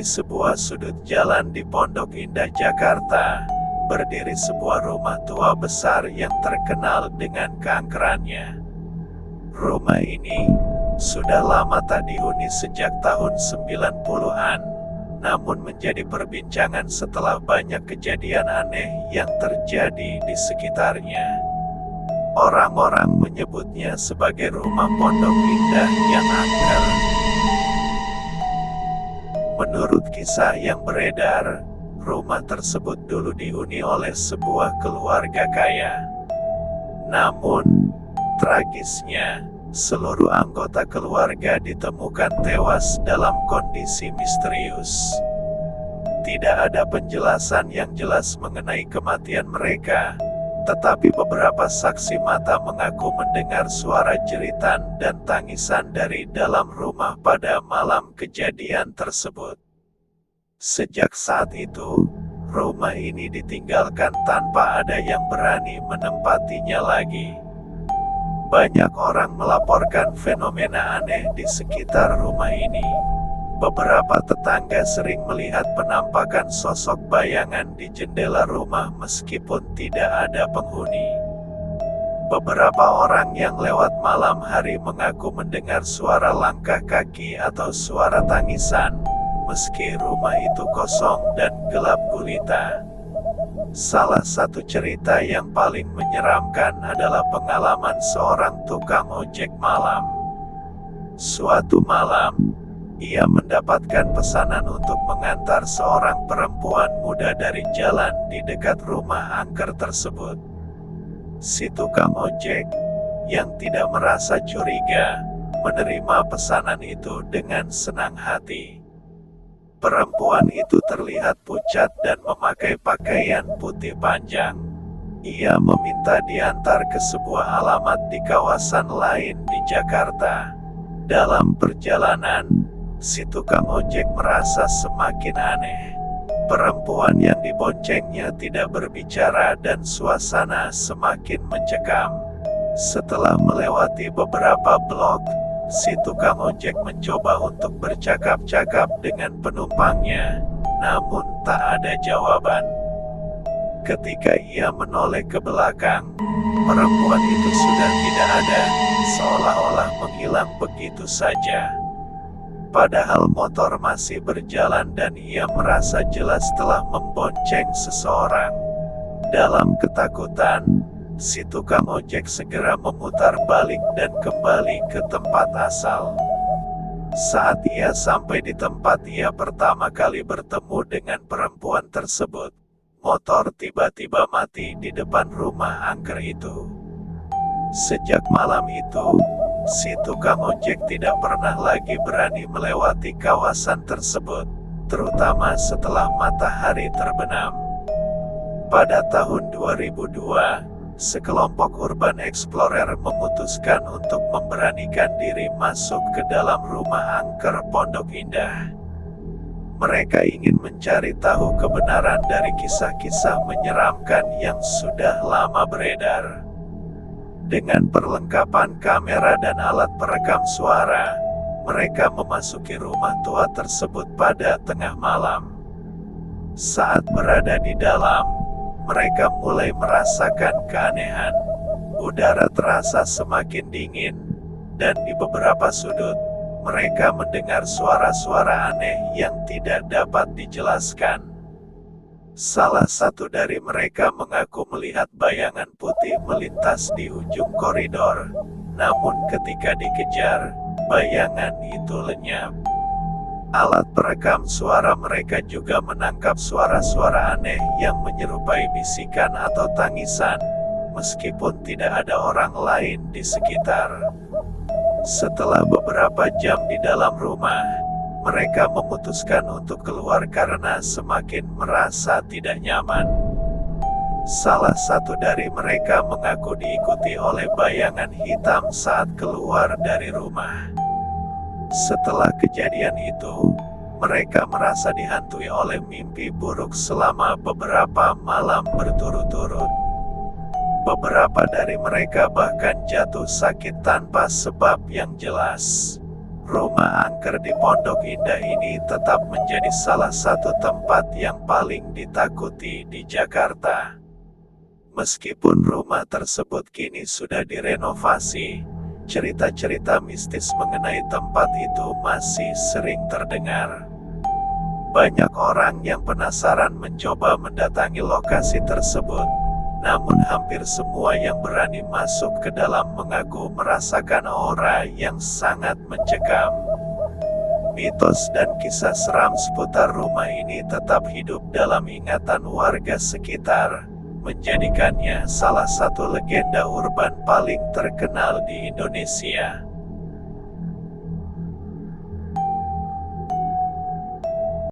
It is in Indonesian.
Di sebuah sudut jalan di Pondok Indah, Jakarta, berdiri sebuah rumah tua besar yang terkenal dengan keangkerannya. Rumah ini sudah lama tak dihuni sejak tahun 90-an, namun menjadi perbincangan setelah banyak kejadian aneh yang terjadi di sekitarnya. Orang-orang menyebutnya sebagai rumah Pondok Indah yang angker. Menurut kisah yang beredar, rumah tersebut dulu dihuni oleh sebuah keluarga kaya. Namun, tragisnya, seluruh anggota keluarga ditemukan tewas dalam kondisi misterius. Tidak ada penjelasan yang jelas mengenai kematian mereka, tetapi beberapa saksi mata mengaku mendengar suara jeritan dan tangisan dari dalam rumah pada malam kejadian tersebut. Sejak saat itu, rumah ini ditinggalkan tanpa ada yang berani menempatinya lagi. Banyak orang melaporkan fenomena aneh di sekitar rumah ini. Beberapa tetangga sering melihat penampakan sosok bayangan di jendela rumah meskipun tidak ada penghuni. Beberapa orang yang lewat malam hari mengaku mendengar suara langkah kaki atau suara tangisan, meski rumah itu kosong dan gelap gulita. Salah satu cerita yang paling menyeramkan adalah pengalaman seorang tukang ojek malam. Suatu malam, ia mendapatkan pesanan untuk mengantar seorang perempuan muda dari jalan di dekat rumah angker tersebut. Si tukang ojek, yang tidak merasa curiga, menerima pesanan itu dengan senang hati. Perempuan itu terlihat pucat dan memakai pakaian putih panjang. Ia meminta diantar ke sebuah alamat di kawasan lain di Jakarta. Dalam perjalanan, si tukang ojek merasa semakin aneh. Perempuan yang diboncengnya tidak berbicara dan suasana semakin mencekam. Setelah melewati beberapa blok, si tukang ojek mencoba untuk bercakap-cakap dengan penumpangnya, namun tak ada jawaban. Ketika ia menoleh ke belakang, perempuan itu sudah tidak ada, seolah-olah menghilang begitu saja. Padahal motor masih berjalan dan ia merasa jelas telah membonceng seseorang. Dalam ketakutan, si tukang ojek segera memutar balik dan kembali ke tempat asal. Saat ia sampai di tempat ia pertama kali bertemu dengan perempuan tersebut, motor tiba-tiba mati di depan rumah angker itu. Sejak malam itu, si tukang ojek tidak pernah lagi berani melewati kawasan tersebut, terutama setelah matahari terbenam. Pada tahun 2002, sekelompok urban explorer memutuskan untuk memberanikan diri masuk ke dalam rumah angker Pondok Indah. Mereka ingin mencari tahu kebenaran dari kisah-kisah menyeramkan yang sudah lama beredar. Dengan perlengkapan kamera dan alat perekam suara, mereka memasuki rumah tua tersebut pada tengah malam. Saat berada di dalam, mereka mulai merasakan keanehan. Udara terasa semakin dingin, dan di beberapa sudut, mereka mendengar suara-suara aneh yang tidak dapat dijelaskan. Salah satu dari mereka mengaku melihat bayangan putih melintas di ujung koridor, namun ketika dikejar, bayangan itu lenyap. Alat perekam suara mereka juga menangkap suara-suara aneh yang menyerupai bisikan atau tangisan, meskipun tidak ada orang lain di sekitar. Setelah beberapa jam di dalam rumah, mereka memutuskan untuk keluar karena semakin merasa tidak nyaman. Salah satu dari mereka mengaku diikuti oleh bayangan hitam saat keluar dari rumah. Setelah kejadian itu, mereka merasa dihantui oleh mimpi buruk selama beberapa malam berturut-turut. Beberapa dari mereka bahkan jatuh sakit tanpa sebab yang jelas. Rumah angker di Pondok Indah ini tetap menjadi salah satu tempat yang paling ditakuti di Jakarta. Meskipun rumah tersebut kini sudah direnovasi, cerita-cerita mistis mengenai tempat itu masih sering terdengar. Banyak orang yang penasaran mencoba mendatangi lokasi tersebut, namun hampir semua yang berani masuk ke dalam mengaku merasakan aura yang sangat mencekam. Mitos dan kisah seram seputar rumah ini tetap hidup dalam ingatan warga sekitar, menjadikannya salah satu legenda urban paling terkenal di Indonesia.